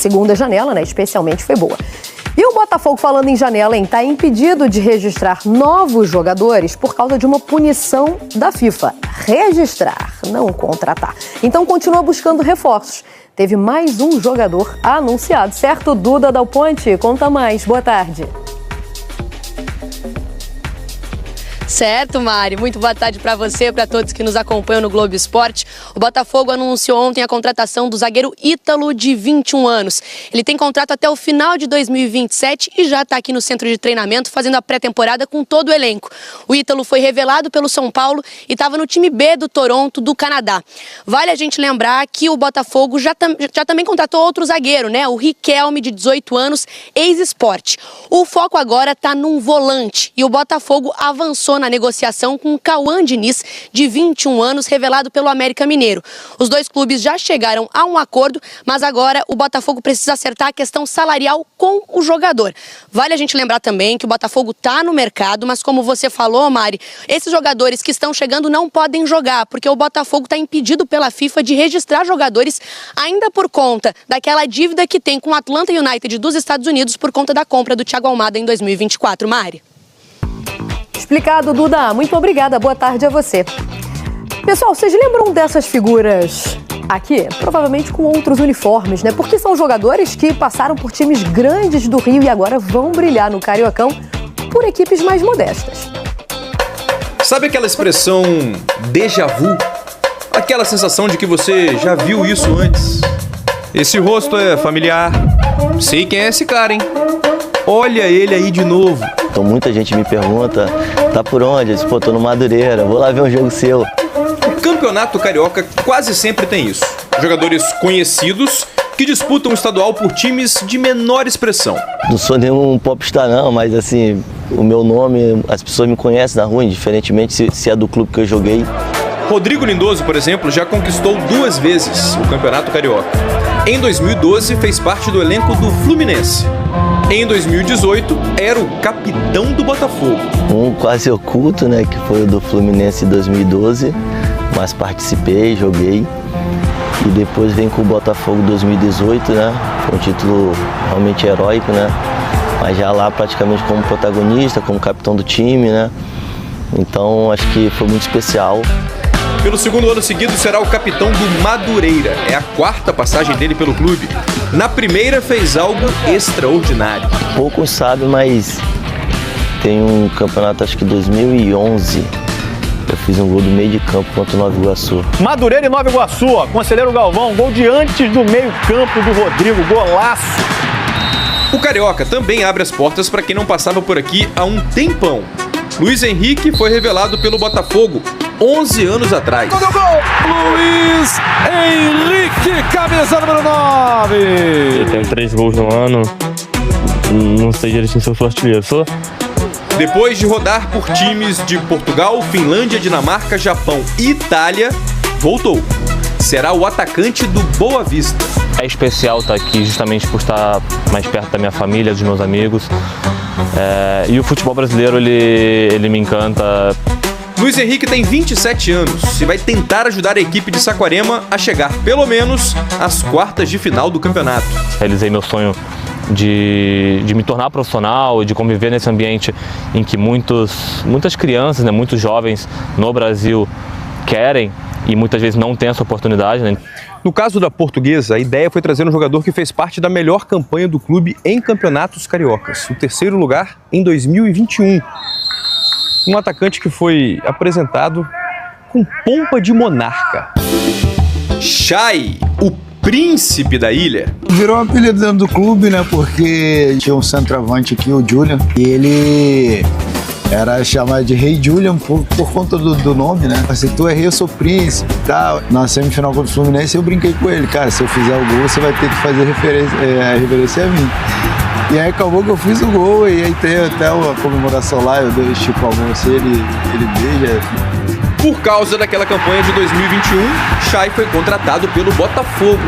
segunda janela, né, especialmente, foi boa. E o Botafogo, falando em janela, está impedido de registrar novos jogadores por causa de uma punição da FIFA. Registrar, não contratar. Então continua buscando reforços. Teve mais um jogador anunciado, certo? Duda Dal Ponte, conta mais. Boa tarde. Certo, Mari. Muito boa tarde para você, para todos que nos acompanham no Globo Esporte. O Botafogo anunciou ontem a contratação do zagueiro Ítalo, de 21 anos. Ele tem contrato até o final de 2027 e já está aqui no centro de treinamento fazendo a pré-temporada com todo o elenco. O Ítalo foi revelado pelo São Paulo e estava no time B do Toronto, do Canadá. Vale a gente lembrar que o Botafogo já também contratou outro zagueiro, né? O Riquelme, de 18 anos, ex-Sport. O foco agora está num volante e o Botafogo avançou na negociação com o Cauã Diniz, de 21 anos, revelado pelo América Mineiro. Os dois clubes já chegaram a um acordo, mas agora o Botafogo precisa acertar a questão salarial com o jogador. Vale a gente lembrar também que o Botafogo está no mercado, mas como você falou, Mari, esses jogadores que estão chegando não podem jogar, porque o Botafogo está impedido pela FIFA de registrar jogadores ainda por conta daquela dívida que tem com o Atlanta United dos Estados Unidos por conta da compra do Thiago Almada em 2024. Mari. Explicado, Duda. Muito obrigada. Boa tarde a você. Pessoal, vocês lembram dessas figuras aqui? Provavelmente com outros uniformes, né? Porque são jogadores que passaram por times grandes do Rio e agora vão brilhar no Cariocão por equipes mais modestas. Sabe aquela expressão déjà vu? Aquela sensação de que você já viu isso antes. Esse rosto é familiar. Sei quem é esse cara, hein? Olha ele aí de novo. Então muita gente me pergunta, tá por onde? Eu disse, pô, tô no Madureira, vou lá ver um jogo seu. O Campeonato Carioca quase sempre tem isso. Jogadores conhecidos que disputam o estadual por times de menor expressão. Não sou nenhum popstar não, mas assim, o meu nome, as pessoas me conhecem na rua, indiferentemente se é do clube que eu joguei. Rodrigo Lindoso, por exemplo, já conquistou 2 vezes o Campeonato Carioca. Em 2012, fez parte do elenco do Fluminense. Em 2018, era o capitão do Botafogo. Um quase oculto, né, que foi o do Fluminense em 2012, mas participei, joguei. E depois vem com o Botafogo 2018, né, foi um título realmente heróico, né, mas já lá praticamente como protagonista, como capitão do time, né. Então acho que foi muito especial. Pelo segundo ano seguido, será o capitão do Madureira. É a 4ª passagem dele pelo clube. Na primeira, fez algo extraordinário. Poucos sabem, mas tem um campeonato, acho que 2011. Eu fiz um gol do meio de campo contra o Nova Iguaçu. Madureira e Nova Iguaçu, ó. Conselheiro Galvão, gol de antes do meio campo do Rodrigo, golaço. O Carioca também abre as portas para quem não passava por aqui há um tempão. Luiz Henrique foi revelado pelo Botafogo 11 anos atrás. Gol! Luiz Henrique, camisa número 9. Eu tenho 3 gols no ano. Não sei direitinho se eu sou artilheiro, sou? Depois de rodar por times de Portugal, Finlândia, Dinamarca, Japão e Itália, voltou. Será o atacante do Boa Vista. É especial estar aqui justamente por estar mais perto da minha família, dos meus amigos. E o futebol brasileiro, ele me encanta. Luiz Henrique tem 27 anos e vai tentar ajudar a equipe de Saquarema a chegar, pelo menos, às quartas de final do campeonato. Realizei meu sonho de me tornar profissional, de conviver nesse ambiente em que muitas crianças, né, muitos jovens no Brasil querem e muitas vezes não têm essa oportunidade, né? No caso da Portuguesa, a ideia foi trazer um jogador que fez parte da melhor campanha do clube em campeonatos cariocas, o 3º lugar em 2021. Um atacante que foi apresentado com pompa de monarca. Chay, o príncipe da ilha. Virou um apelido dentro do clube, né? Porque tinha um centroavante aqui, o Julian, e ele era chamado de Rei Julian por conta do nome, né? Assim, tu é rei, eu sou príncipe e tal. Na semifinal contra o Fluminense, eu brinquei com ele. Cara, se eu fizer o gol, você vai ter que fazer referência a mim. E aí acabou que eu fiz o gol, e aí tem até a comemoração lá, eu dei tipo a mão assim, ele beija. Por causa daquela campanha de 2021, Chay foi contratado pelo Botafogo.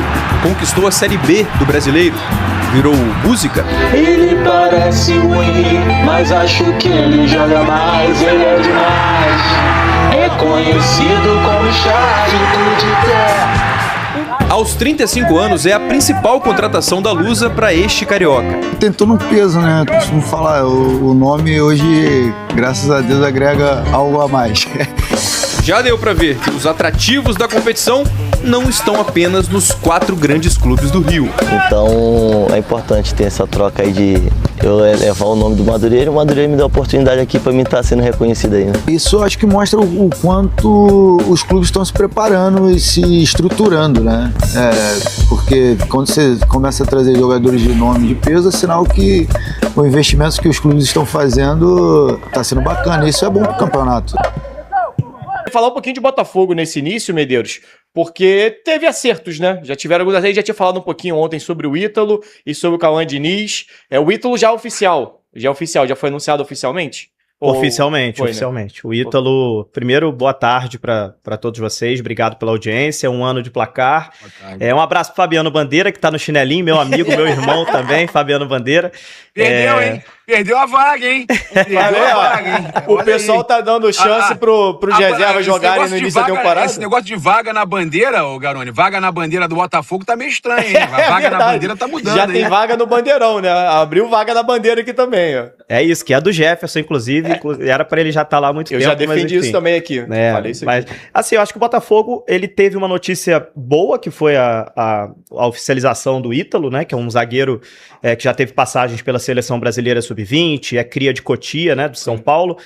Conquistou a Série B do Brasileiro. Virou música. Ele parece ruim, mas acho que ele joga mais, ele é demais. É conhecido como Chay de terra. Aos 35 anos, é a principal contratação da Lusa para este carioca. Tentou no peso, né? Costumo falar, o nome hoje, graças a Deus, agrega algo a mais. Já deu para ver que os atrativos da competição não estão apenas nos 4 grandes clubes do Rio. Então é importante ter essa troca aí de eu levar o nome do Madureira e o Madureira me dá a oportunidade aqui para mim estar sendo reconhecido aí, né? Isso acho que mostra o quanto os clubes estão se preparando e se estruturando, né? Porque quando você começa a trazer jogadores de nome de peso, é sinal que o investimento que os clubes estão fazendo está sendo bacana. Isso é bom para o campeonato. Falar um pouquinho de Botafogo nesse início, Medeiros, porque teve acertos, né? Já tiveram alguns acertos, já tinha falado um pouquinho ontem sobre o Ítalo e sobre o Cauã Diniz. O Ítalo já já foi anunciado oficialmente? Oficialmente. Né? O Ítalo, primeiro, boa tarde para todos vocês, obrigado pela audiência, 1 ano de placar. Um abraço pro Fabiano Bandeira, que tá no chinelinho, meu amigo, meu irmão também, Fabiano Bandeira. Perdeu, hein? Perdeu a vaga, hein? O pessoal tá dando chance pros reservas jogarem no início da temporada. Esse negócio de vaga na bandeira, ô Garoni, vaga na bandeira do Botafogo tá meio estranho, hein? Vaga na bandeira tá mudando. Já tem vaga no bandeirão, né? Abriu vaga na bandeira aqui também, ó. É isso, que é do Jefferson, inclusive. Era pra ele já estar lá há muito tempo. Eu já defendi isso também aqui. Falei isso aqui. Mas, assim, eu acho que o Botafogo, ele teve uma notícia boa, que foi a oficialização do Ítalo, né? Que é um zagueiro que já teve passagens pela Seleção Brasileira Sub-20, é cria de Cotia, né? Do São Paulo.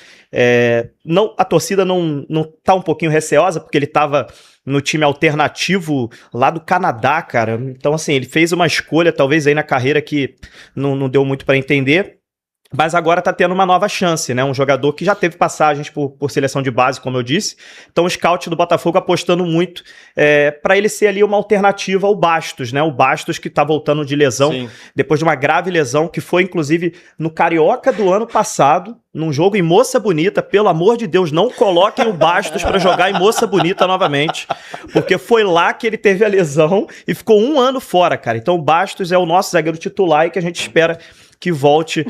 A torcida não tá um pouquinho receosa, porque ele tava no time alternativo lá do Canadá, cara. Então, assim, ele fez uma escolha, talvez aí na carreira, que não deu muito pra entender. Mas agora tá tendo uma nova chance, né? Um jogador que já teve passagens por seleção de base, como eu disse. Então o scout do Botafogo apostando muito para ele ser ali uma alternativa ao Bastos, né? O Bastos que tá voltando de lesão, depois de uma grave lesão, que foi inclusive no Carioca do ano passado, num jogo em Moça Bonita. Pelo amor de Deus, não coloquem o Bastos para jogar em Moça Bonita novamente, porque foi lá que ele teve a lesão e ficou 1 ano fora, cara. Então o Bastos é o nosso zagueiro titular e que a gente espera que volte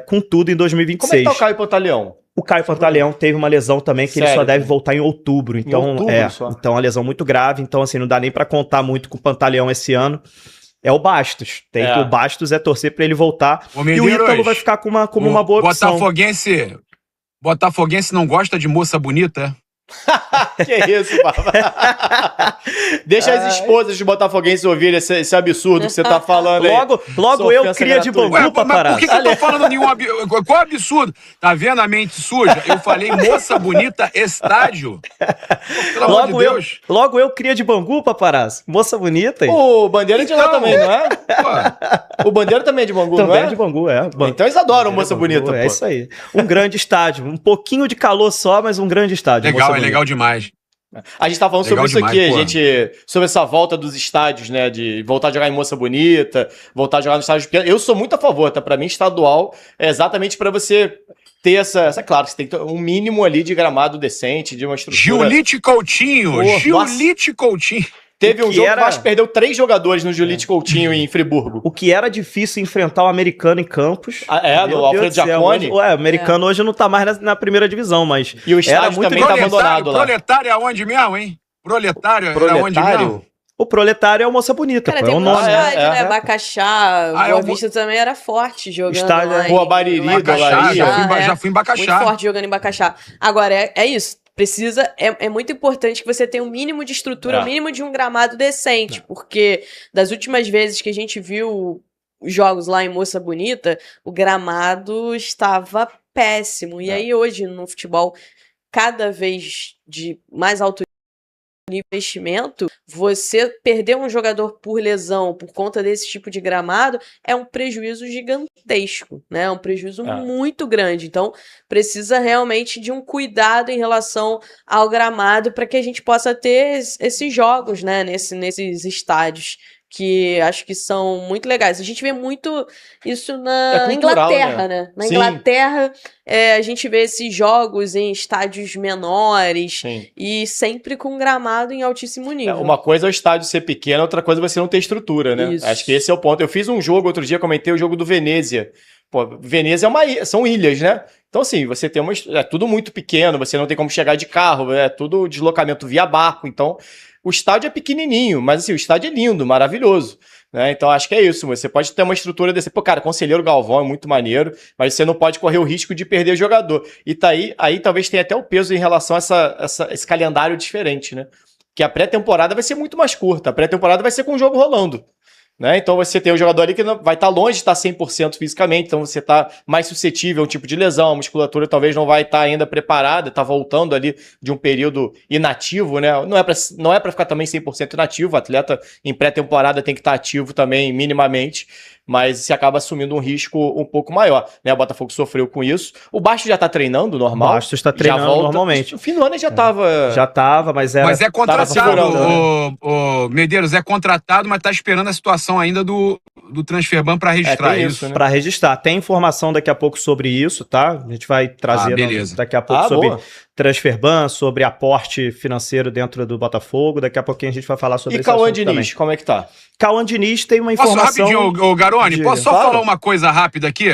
com tudo em 2026. Como é que tá o Caio Pantaleão? O Caio Pantaleão teve uma lesão também, que ele só deve voltar em outubro. Então, então uma lesão muito grave. Então, assim, não dá nem pra contar muito com o Pantaleão esse ano. É o Bastos. O Bastos é torcer pra ele voltar. E o Ítalo vai ficar como uma boa opção. Botafoguense não gosta de moça bonita, Que isso, Baba? Deixa as esposas de botafoguenses ouvirem esse absurdo que você tá falando aí. Logo eu, cria de Bangu, Paparazzo. Por que eu tô falando nenhum absurdo? Qual absurdo? Tá vendo a mente suja? Eu falei moça bonita, estádio. Pelo amor de Deus. Logo eu, cria de Bangu, Paparazzo. Moça bonita. O Bandeira é de lá também, não é? O Bandeira também é de Bangu, não é? Também é de Bangu, é. Então eles adoram moça bonita, pô. É isso aí. Um grande estádio. Um pouquinho de calor só, mas um grande estádio. Legal, legal demais. A gente tá falando sobre isso aqui, sobre essa volta dos estádios, né, de voltar a jogar em Moça Bonita, voltar a jogar nos estádios pequenos. Eu sou muito a favor, tá? Pra mim, estadual é exatamente pra você ter claro, você tem que ter um mínimo ali de gramado decente, de uma estrutura... Julite Coutinho! Coutinho! Teve um jogo que o Vasco perdeu 3 jogadores no Julite Coutinho em Friburgo. O que era difícil enfrentar o americano em Campos. No Alfredo Giacone. O americano hoje não tá mais na primeira divisão, mas... E o estádio também tá abandonado lá. Proletário é onde mesmo, hein? Proletário é onde mesmo? O Proletário é o Moça Bonita, cara, pô, é o nome. Estádio, né? Bacaxá, Boa Vista também era forte jogando estádio, lá. Boa Bariri, já fui em Bacaxá. Muito forte jogando em Bacaxá. Agora, é isso. É muito importante que você tenha um mínimo de estrutura, um mínimo de um gramado decente, porque das últimas vezes que a gente viu os jogos lá em Moça Bonita, o gramado estava péssimo. E aí hoje no futebol, cada vez de mais alto investimento, você perder um jogador por lesão por conta desse tipo de gramado é um prejuízo gigantesco, né? É um prejuízo muito grande. Então, precisa realmente de um cuidado em relação ao gramado para que a gente possa ter esses jogos, né? Nesses estádios, que acho que são muito legais. A gente vê muito isso na Inglaterra, né? Na Inglaterra, a gente vê esses jogos em estádios menores e sempre com gramado em altíssimo nível. Uma coisa é o estádio ser pequeno, outra coisa é você não ter estrutura, né? Isso. Acho que esse é o ponto. Eu fiz um jogo outro dia, comentei o jogo do Venezia. Pô, Venezia são ilhas, né? Então, assim, você tem é tudo muito pequeno, você não tem como chegar de carro, é tudo deslocamento via barco, então... o estádio é pequenininho, mas assim, o estádio é lindo, maravilhoso. Né? Então acho que é isso, você pode ter uma estrutura desse, pô, cara, Conselheiro Galvão é muito maneiro, mas você não pode correr o risco de perder jogador. E tá aí talvez tenha até o peso em relação a esse calendário diferente, né? Que a pré-temporada vai ser muito mais curta, a pré-temporada vai ser com o jogo rolando. Né? Então você tem um jogador ali que vai estar longe de estar 100% fisicamente, então você está mais suscetível a um tipo de lesão, a musculatura talvez não vai estar ainda preparada, está voltando ali de um período inativo, né? Não é para ficar também 100% inativo, o atleta em pré-temporada tem que estar ativo também minimamente, mas se acaba assumindo um risco um pouco maior, né? O Botafogo sofreu com isso. O Bastos já tá treinando normal. O Bastos está treinando normalmente. No fim do ano ele já tava... Já tava, mas era... Mas é contratado, né? o Medeiros, é contratado, mas tá esperando a situação ainda do Transferban para registrar isso. Né? Para registrar. Tem informação daqui a pouco sobre isso, tá? A gente vai trazer daqui a pouco sobre Transferban, sobre aporte financeiro dentro do Botafogo. Daqui a pouquinho a gente vai falar sobre isso. E Cauã Diniz, como é que tá? Cauã Diniz tem uma informação... Rapidinho, Garoni, posso só falar uma coisa rápida aqui?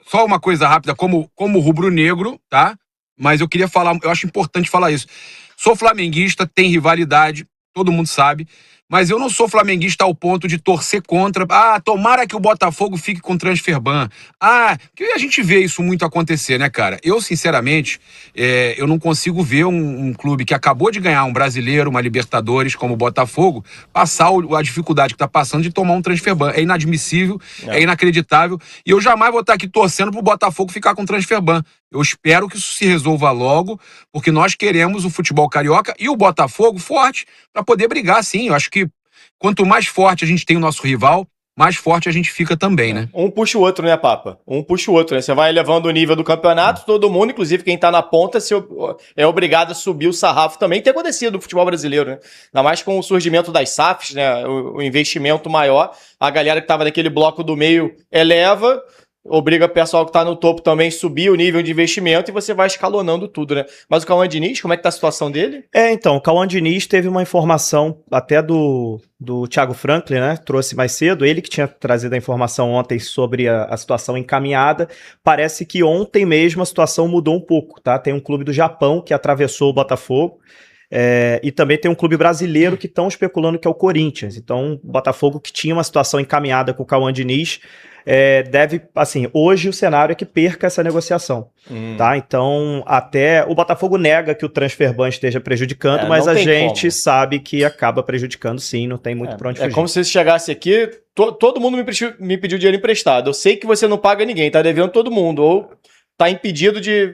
Só uma coisa rápida, como rubro-negro, tá? Mas eu queria falar, eu acho importante falar isso. Sou flamenguista, tem rivalidade, todo mundo sabe, mas eu não sou flamenguista ao ponto de torcer contra. Tomara que o Botafogo fique com o Transferban. Que a gente vê isso muito acontecer, né, cara? Eu, sinceramente, eu não consigo ver um clube que acabou de ganhar um brasileiro, uma Libertadores, como o Botafogo, passar a dificuldade que tá passando de tomar um Transferban. É inadmissível, é inacreditável. E eu jamais vou estar aqui torcendo pro Botafogo ficar com o Transferban. Eu espero que isso se resolva logo, porque nós queremos o futebol carioca e o Botafogo forte para poder brigar, sim. Eu acho que quanto mais forte a gente tem o nosso rival, mais forte a gente fica também, né? Um puxa o outro, né, Papa? Um puxa o outro, né? Você vai elevando o nível do campeonato, todo mundo, inclusive quem tá na ponta, é obrigado a subir o sarrafo também. Tem acontecido no futebol brasileiro, né? Ainda mais com o surgimento das SAFs, né? O investimento maior, a galera que tava naquele bloco do meio eleva, obriga o pessoal que tá no topo também a subir o nível de investimento e você vai escalonando tudo, né? Mas o Cauã Diniz, como é que tá a situação dele? Então, o Cauã Diniz teve uma informação até do Thiago Franklin, né? Trouxe mais cedo, ele que tinha trazido a informação ontem sobre a situação encaminhada. Parece que ontem mesmo a situação mudou um pouco, tá? Tem um clube do Japão que atravessou o Botafogo. E também tem um clube brasileiro que estão especulando que é o Corinthians. Então, o Botafogo, que tinha uma situação encaminhada com o Cauã Diniz, deve, assim, hoje o cenário é que perca essa negociação, tá? Então, até o Botafogo nega que o Transferban esteja prejudicando, mas a gente sabe que acaba prejudicando sim, não tem muito pra onde fugir. É como se você chegasse aqui, todo mundo me pediu dinheiro emprestado. Eu sei que você não paga ninguém, tá devendo todo mundo, ou tá impedido de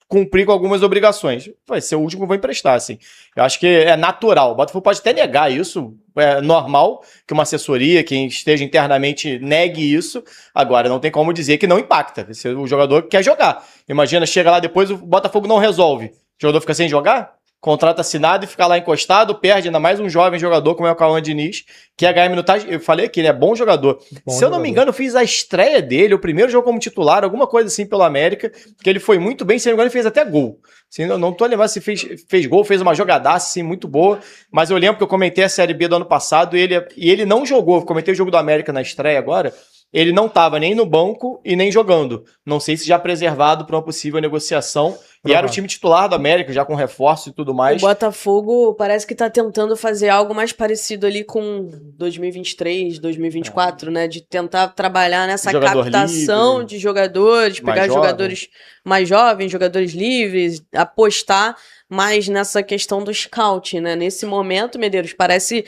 cumprir com algumas obrigações. Vai ser o último que eu vou emprestar, assim. Eu acho que é natural. O Botafogo pode até negar isso. É normal que uma assessoria, quem esteja internamente, negue isso. Agora, não tem como dizer que não impacta. O jogador quer jogar. Imagina, chega lá depois, o Botafogo não resolve. O jogador fica sem jogar? Contrato assinado e fica lá encostado, perde ainda mais um jovem jogador como é o Cauã Diniz, que ia ganhar minutagem. Eu falei que ele é bom jogador. Se eu não me engano, eu fiz a estreia dele, o primeiro jogo como titular, alguma coisa assim pelo América, que ele foi muito bem, se não me engano, ele fez até gol. Assim, não tô lembrando se fez gol, fez uma jogadaça assim, muito boa, mas eu lembro que eu comentei a Série B do ano passado e ele não jogou. Eu comentei o jogo do América na estreia agora. Ele não estava nem no banco e nem jogando. Não sei se já preservado para uma possível negociação. E era o time titular do América, já com reforço e tudo mais. O Botafogo parece que tá tentando fazer algo mais parecido ali com 2023, 2024, né? De tentar trabalhar nessa captação livre, de jogadores, pegar jogadores mais jovens, jogadores livres, apostar mais nessa questão do scout, né? Nesse momento, Medeiros, parece...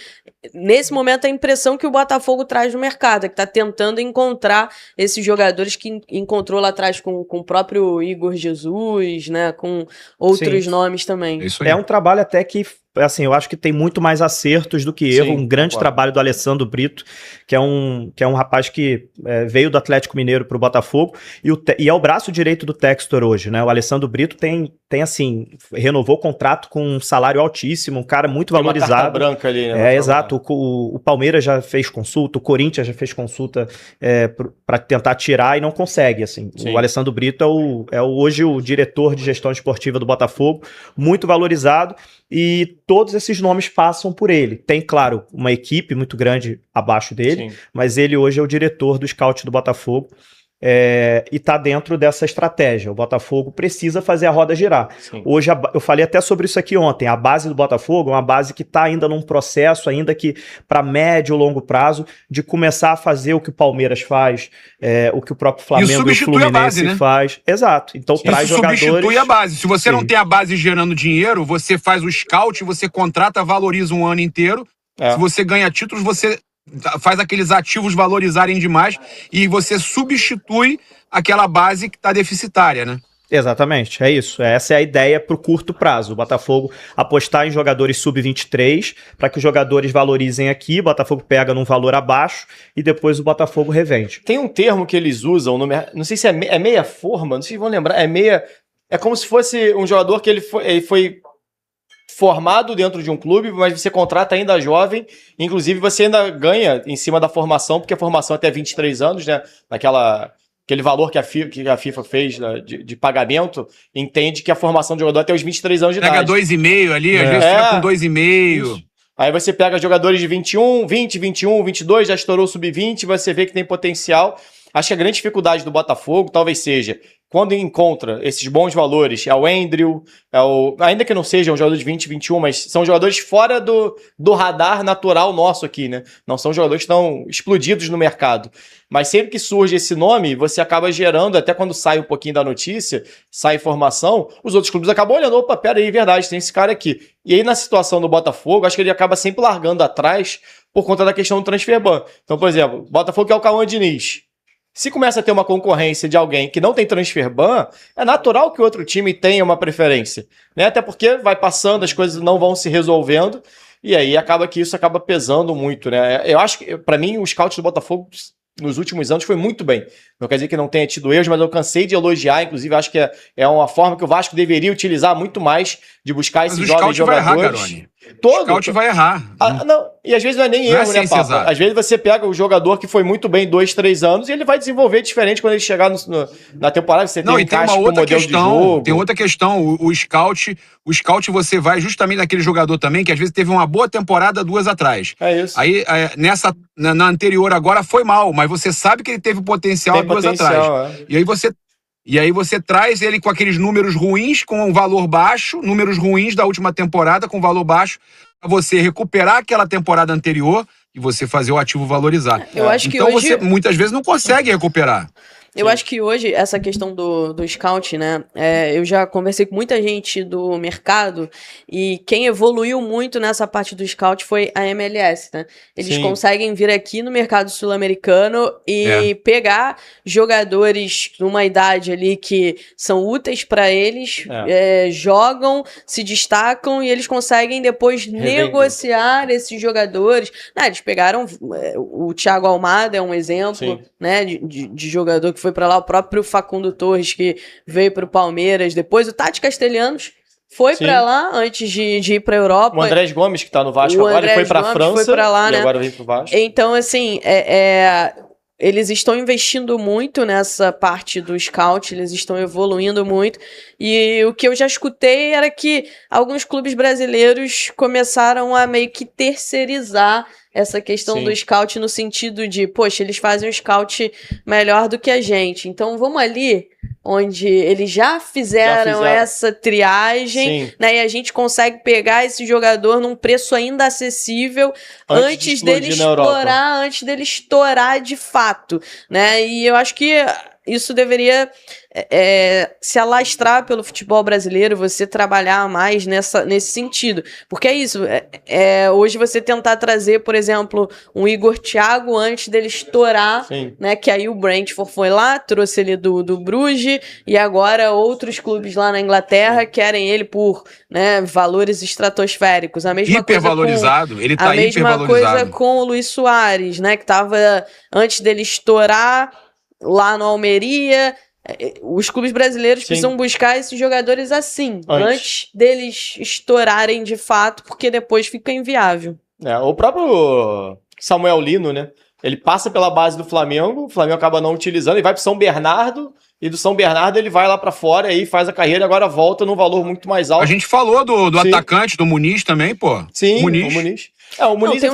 Nesse momento, a impressão que o Botafogo traz no mercado, é que tá tentando encontrar esses jogadores que encontrou lá atrás com o próprio Igor Jesus, né? Com outros nomes também. É um trabalho até que, assim, eu acho que tem muito mais acertos do que erro. Um grande trabalho do Alessandro Brito, que é um rapaz que veio do Atlético Mineiro pro Botafogo e é o braço direito do Textor hoje, né? O Alessandro Brito tem assim, renovou o contrato com um salário altíssimo, um cara muito valorizado. Uma carta branca ali, né? Exato. O Palmeiras já fez consulta, o Corinthians já fez consulta para tentar tirar e não consegue, assim. O Alessandro Brito é hoje o diretor de gestão esportiva do Botafogo, muito valorizado, e todos esses nomes passam por ele. Tem, claro, uma equipe muito grande abaixo dele, mas ele hoje é o diretor do scout do Botafogo. e tá dentro dessa estratégia. O Botafogo precisa fazer a roda girar. Sim. Hoje, eu falei até sobre isso aqui ontem, a base do Botafogo é uma base que está ainda num processo, ainda que para médio ou longo prazo, de começar a fazer o que o Palmeiras faz, o que o próprio Flamengo e o Fluminense base, né? faz. Exato. Então traz jogadores... substitui a base. Se você não tem a base gerando dinheiro, você faz o scout, você contrata, valoriza um ano inteiro. Se você ganha títulos, você faz aqueles ativos valorizarem demais e você substitui aquela base que está deficitária, né? Exatamente, é isso. Essa é a ideia para o curto prazo. O Botafogo apostar em jogadores sub-23 para que os jogadores valorizem aqui, o Botafogo pega num valor abaixo e depois o Botafogo revende. Tem um termo que eles usam, não sei se é meia forma, não sei se vão lembrar, é como se fosse um jogador que ele foi formado dentro de um clube, mas você contrata ainda jovem, inclusive você ainda ganha em cima da formação, porque a formação é até 23 anos, né, aquele valor que a FIFA fez de pagamento, entende que a formação de jogador é até os 23 anos de idade. Pega 2,5 ali, às vezes fica com 2,5. Aí você pega jogadores de 21, 20, 21, 22, já estourou o sub-20, você vê que tem potencial. Acho que a grande dificuldade do Botafogo talvez seja, quando encontra esses bons valores, é o Andrew, ainda que não seja um jogador de 20, 21, mas são jogadores fora do radar natural nosso aqui, né? Não são jogadores que estão explodidos no mercado. Mas sempre que surge esse nome, você acaba gerando, até quando sai um pouquinho da notícia, sai informação, os outros clubes acabam olhando, opa, pera aí, verdade, tem esse cara aqui. E aí na situação do Botafogo, acho que ele acaba sempre largando atrás por conta da questão do transfer ban. Então, por exemplo, Botafogo que é o Cauã Diniz. Se começa a ter uma concorrência de alguém que não tem transfer ban, é natural que o outro time tenha uma preferência, né? Até porque vai passando, as coisas não vão se resolvendo, e aí acaba que isso acaba pesando muito, né? Eu acho que, para mim, o scout do Botafogo nos últimos anos foi muito bem. Não quer dizer que não tenha tido erros, mas eu cansei de elogiar, inclusive acho que é uma forma que o Vasco deveria utilizar muito mais, de buscar esses jovens jogadores. Vai errar, Garoni. O scout vai errar. Não, e às vezes não é nem erro, né, Papa? Às vezes você pega o jogador que foi muito bem 2, 3 anos e ele vai desenvolver diferente quando ele chegar na temporada. Você tem tem uma outra questão. Tem outra questão. O scout você vai justamente naquele jogador também que às vezes teve uma boa temporada 2 atrás. É isso. Aí na anterior agora foi mal, mas você sabe que ele teve potencial 2 atrás. E aí você traz ele com aqueles números ruins, com um valor baixo, números ruins da última temporada com valor baixo, para você recuperar aquela temporada anterior e você fazer o ativo valorizar. Eu acho que então hoje... você muitas vezes não consegue recuperar. Eu acho que hoje, essa questão do scout, né, eu já conversei com muita gente do mercado e quem evoluiu muito nessa parte do scout foi a MLS, né? Eles conseguem vir aqui no mercado sul-americano e pegar jogadores numa idade ali que são úteis para eles, jogam, se destacam e eles conseguem depois negociar esses jogadores. Eles pegaram o Thiago Almada, é um exemplo, né, de jogador que foi para lá, o próprio Facundo Torres, que veio para o Palmeiras, depois o Tati Castellanos foi para lá antes de ir para a Europa. O Andrés Gomes, que está no Vasco agora, ele foi para a França foi pra lá, e agora veio para o Vasco. Então, assim, eles estão investindo muito nessa parte do scout, eles estão evoluindo muito, e o que eu já escutei era que alguns clubes brasileiros começaram a meio que terceirizar essa questão do scout no sentido de, poxa, eles fazem um scout melhor do que a gente, então vamos ali onde eles já fizeram essa triagem, né, e a gente consegue pegar esse jogador num preço ainda acessível antes dele estourar de fato, né, e eu acho que isso deveria se alastrar pelo futebol brasileiro, você trabalhar mais nesse sentido. Porque é isso, hoje você tentar trazer, por exemplo, um Igor Thiago antes dele estourar, né, que aí o Brentford foi lá, trouxe ele do Bruges, e agora outros clubes lá na Inglaterra querem ele por, né, valores estratosféricos. A mesma hipervalorizado, ele tá hipervalorizado. A mesma coisa com o Luis Soares, né, que tava antes dele estourar lá no Almeria. Os clubes brasileiros precisam buscar esses jogadores assim, antes deles estourarem de fato, porque depois fica inviável. O próprio Samuel Lino, né? Ele passa pela base do Flamengo, o Flamengo acaba não utilizando, e vai para São Bernardo, e do São Bernardo ele vai lá para fora e faz a carreira e agora volta num valor muito mais alto. A gente falou do atacante, do Muniz também, pô. Sim, o Muniz. O Muniz tem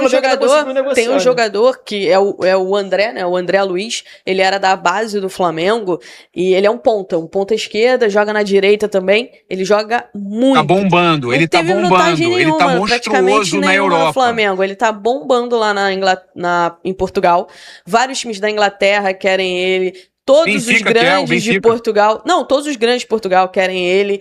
um jogador que é o André, né? O André Luiz. Ele era da base do Flamengo e ele é um ponta esquerda, joga na direita também. Ele joga muito. Tá bombando, ele tá bombando, ele tá monstruoso na Europa. No Flamengo, ele tá bombando lá em Portugal. Vários times da Inglaterra querem ele. Todos os grandes de Portugal. Não, todos os grandes de Portugal querem ele.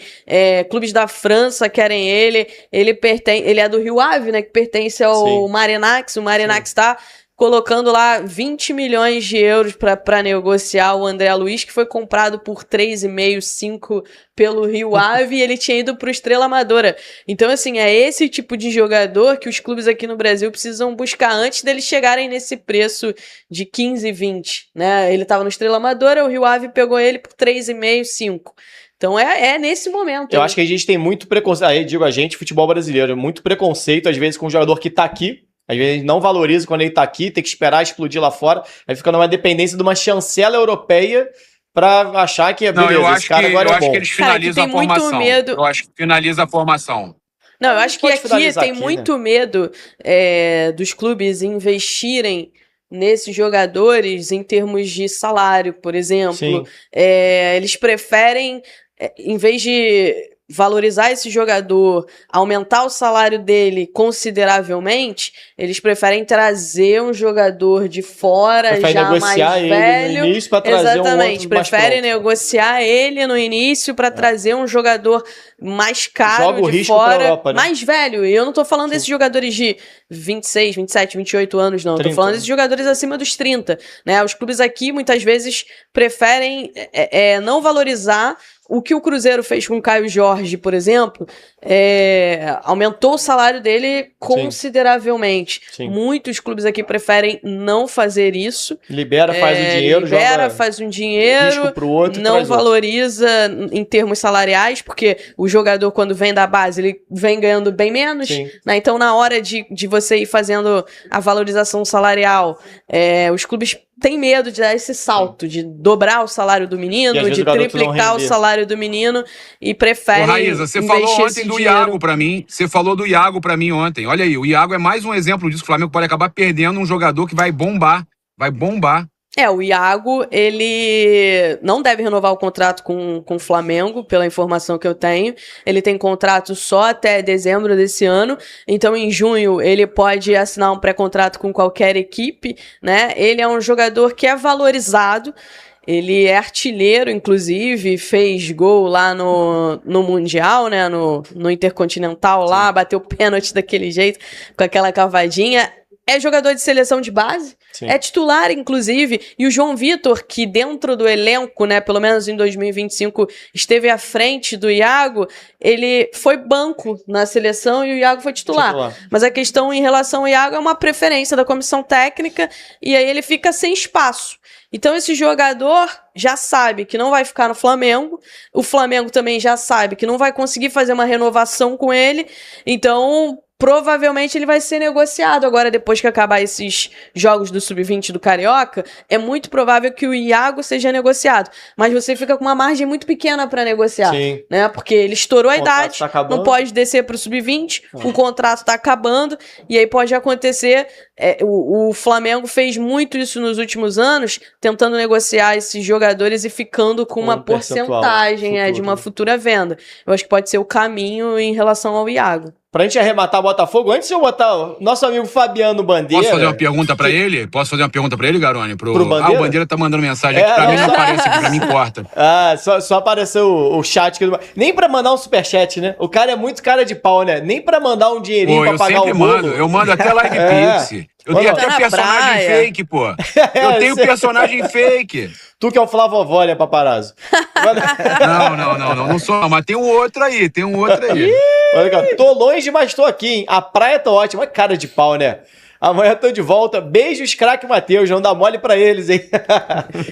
Clubes da França querem ele. Ele é do Rio Ave, né? Que pertence ao Marinax. O Marinax tá colocando lá 20 milhões de euros para negociar o André Luiz, que foi comprado por 3,5, 5 pelo Rio Ave, e ele tinha ido pro Estrela Amadora. Então, assim, é esse tipo de jogador que os clubes aqui no Brasil precisam buscar antes deles chegarem nesse preço de 15, 20, né? Ele tava no Estrela Amadora, o Rio Ave pegou ele por 3,5, 5. Então é nesse momento. Eu acho que a gente tem muito preconceito, aí digo a gente, futebol brasileiro, muito preconceito, às vezes, com o jogador que tá aqui. Às vezes não valoriza quando ele tá aqui, tem que esperar explodir lá fora. Aí fica numa dependência de uma chancela europeia pra achar que beleza, esse cara agora é bom. Eu acho que eles finalizam a formação. Eu acho que finaliza a formação. Não, eu acho que aqui tem muito medo dos clubes investirem nesses jogadores em termos de salário, por exemplo. Eles preferem, em vez de valorizar esse jogador, aumentar o salário dele consideravelmente, eles preferem trazer um jogador de fora, já mais velho. No início pra trazer exatamente, preferem negociar ele no início para trazer um jogador mais caro de fora, Europa, né? Mais velho. E eu não tô falando desses jogadores de 26, 27, 28 anos, não. 30. Tô falando desses jogadores acima dos 30, né? Os clubes aqui muitas vezes preferem não valorizar o que o Cruzeiro fez com o Caio Jorge, por exemplo, aumentou o salário dele consideravelmente. Sim. Muitos clubes aqui preferem não fazer isso. Libera, faz o dinheiro, faz um dinheiro, pro outro, não valoriza em termos salariais, porque o jogador, quando vem da base, ele vem ganhando bem menos. Né? Então, na hora de você ir fazendo a valorização salarial, os clubes tem medo de dar esse salto, de dobrar o salário do menino, de triplicar o salário do menino e prefere. Raíza, você falou ontem do Iago pra mim. Você falou do Iago pra mim ontem. Olha aí, o Iago é mais um exemplo disso. O Flamengo pode acabar perdendo um jogador que vai bombar. Vai bombar. O Iago, ele não deve renovar o contrato com o Flamengo, pela informação que eu tenho. Ele tem contrato só até dezembro desse ano. Então, em junho, ele pode assinar um pré-contrato com qualquer equipe, né? Ele é um jogador que é valorizado. Ele é artilheiro, inclusive, fez gol lá no Mundial, né? No Intercontinental lá, bateu pênalti daquele jeito, com aquela cavadinha. É jogador de seleção de base, é titular, inclusive, e o João Vitor, que dentro do elenco, né, pelo menos em 2025, esteve à frente do Iago, ele foi banco na seleção e o Iago foi titular. Mas a questão em relação ao Iago é uma preferência da comissão técnica e aí ele fica sem espaço. Então esse jogador já sabe que não vai ficar no Flamengo, o Flamengo também já sabe que não vai conseguir fazer uma renovação com ele, então provavelmente ele vai ser negociado agora, depois que acabar esses jogos do Sub-20 do Carioca, é muito provável que o Iago seja negociado, mas você fica com uma margem muito pequena para negociar, né? Porque ele estourou a idade, não pode descer pro Sub-20, o contrato tá acabando, e aí pode acontecer, o Flamengo fez muito isso nos últimos anos, tentando negociar esses jogadores e ficando com uma porcentagem de uma futura venda. Eu acho que pode ser o caminho em relação ao Iago. Pra gente arrematar o Botafogo, antes de eu botar o nosso amigo Fabiano Bandeira... Posso fazer uma pergunta pra ele? Posso fazer uma pergunta pra ele, Garoni? Pro Bandeira? O Bandeira tá mandando mensagem aqui, pra mim não aparece aqui, pra mim corta. Só apareceu o chat aqui. Nem pra mandar um superchat, né? O cara é muito cara de pau, né? Nem pra mandar um dinheirinho pra pagar o bolo. Eu mando até live pix. Eu tenho até personagem fake, pô. Eu tenho personagem fake. Tu que é o Flavovó, né, paparazzo? Não sou não, mas tem um outro aí, Olha, cara, tô longe, mas tô aqui, hein? A praia tá ótima, cara de pau, né? Amanhã tô de volta. Beijos, craque Matheus, não dá mole pra eles, hein?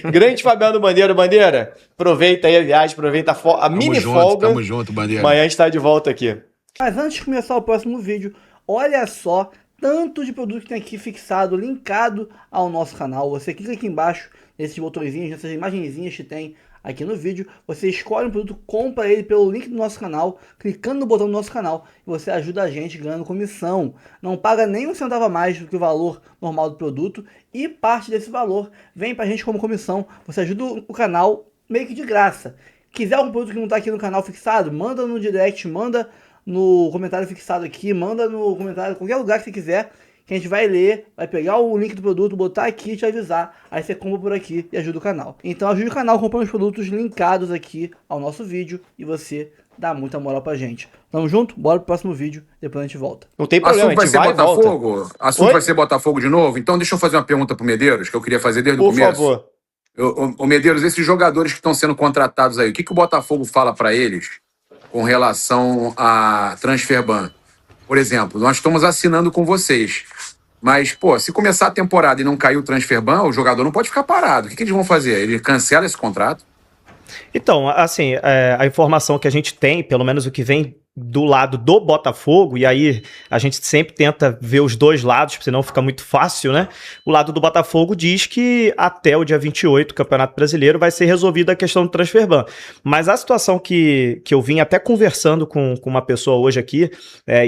Grande Fabiano Bandeira. Aproveita aí a viagem, aproveita a mini folga. Tamo junto, Bandeira. Amanhã a gente tá de volta aqui. Mas antes de começar o próximo vídeo, olha só tanto de produto que tem aqui fixado, linkado ao nosso canal. Você clica aqui embaixo, nesses botõezinhos, nessas imagenzinhas que tem aqui no vídeo, você escolhe um produto, compra ele pelo link do nosso canal, clicando no botão do nosso canal, e você ajuda a gente ganhando comissão. Não paga nem um centavo a mais do que o valor normal do produto, e parte desse valor vem pra gente como comissão. Você ajuda o canal meio que de graça. Quiser algum produto que não tá aqui no canal fixado, manda no direct, manda no comentário fixado aqui, manda no comentário, qualquer lugar que você quiser, que a gente vai ler, vai pegar o link do produto, botar aqui e te avisar. Aí você compra por aqui e ajuda o canal. Então ajude o canal comprando os produtos linkados aqui ao nosso vídeo e você dá muita moral pra gente. Tamo junto? Bora pro próximo vídeo, depois a gente volta. Não tem problema, assunto vai ser Botafogo? Volta. Assunto vai ser Botafogo de novo? Então deixa eu fazer uma pergunta pro Medeiros, que eu queria fazer desde o começo. Por favor. Ô Medeiros, esses jogadores que estão sendo contratados aí, o que o Botafogo fala pra eles com relação a transferban? Por exemplo, nós estamos assinando com vocês. Mas, pô, se começar a temporada e não cair o transferban, o jogador não pode ficar parado. O que eles vão fazer? Ele cancela esse contrato? Então, assim, a informação que a gente tem, pelo menos o que vem do lado do Botafogo, e aí a gente sempre tenta ver os dois lados, porque senão fica muito fácil, né? O lado do Botafogo diz que até o dia 28, o Campeonato Brasileiro, vai ser resolvida a questão do transferban. Mas a situação que eu vim até conversando com uma pessoa hoje aqui,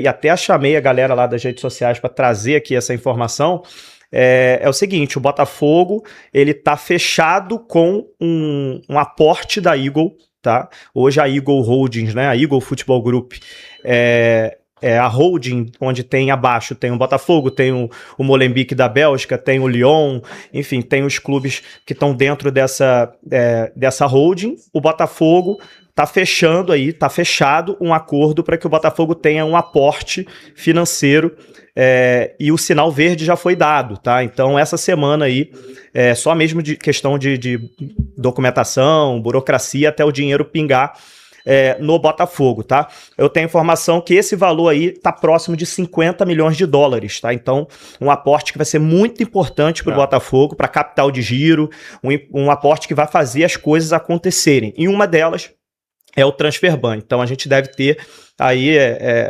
e até chamei a galera lá das redes sociais para trazer aqui essa informação, é o seguinte: o Botafogo ele tá fechado com um aporte da Eagle, tá? Hoje a Eagle Holdings, né? A Eagle Futebol Group é a holding onde tem abaixo, tem o Botafogo, tem o Molenbeek da Bélgica, tem o Lyon, enfim, tem os clubes que estão dentro dessa holding. O Botafogo tá fechado um acordo para que o Botafogo tenha um aporte financeiro, e o sinal verde já foi dado, tá? Então essa semana aí, só mesmo de questão de documentação, burocracia, até o dinheiro pingar no Botafogo, tá? Eu tenho informação que esse valor aí tá próximo de 50 milhões de dólares, tá? Então, um aporte que vai ser muito importante para o Botafogo, para capital de giro, um aporte que vai fazer as coisas acontecerem. E uma delas é o transferban. Então, a gente deve ter aí,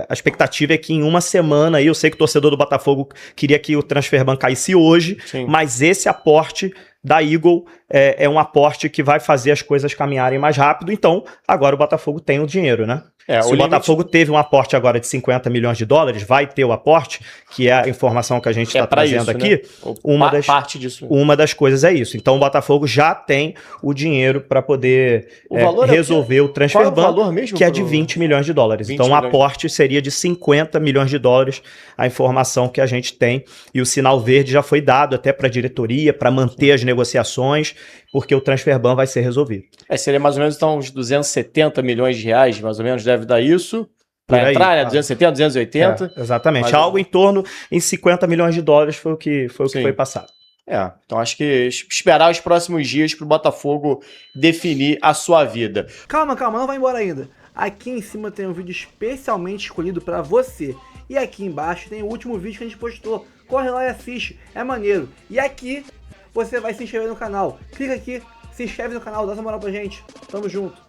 a expectativa é que em uma semana aí, eu sei que o torcedor do Botafogo queria que o transferban caísse hoje, sim, mas esse aporte da Eagle é um aporte que vai fazer as coisas caminharem mais rápido. Então, agora o Botafogo tem o dinheiro, né? Se o Botafogo teve um aporte agora de 50 milhões de dólares, vai ter o aporte, que é a informação que a gente está trazendo isso, aqui. Né? Parte disso. Uma das coisas é isso. Então, o Botafogo já tem o dinheiro para poder resolver o transferban, qual é o valor mesmo, que é de 20 milhões de dólares. Então, o aporte seria de 50 milhões de dólares, a informação que a gente tem. E o sinal verde já foi dado até para a diretoria, para manter as negociações, porque o transferban vai ser resolvido. Seria mais ou menos então uns 270 milhões de reais, mais ou menos, deve dar isso, para entrar, né? 270, 280. Exatamente, algo em torno em 50 milhões de dólares foi o que foi passado. Então acho que esperar os próximos dias para o Botafogo definir a sua vida. Calma, não vai embora ainda. Aqui em cima tem um vídeo especialmente escolhido para você. E aqui embaixo tem o último vídeo que a gente postou. Corre lá e assiste, é maneiro. E aqui você vai se inscrever no canal. Clica aqui, se inscreve no canal, dá essa moral pra gente. Tamo junto.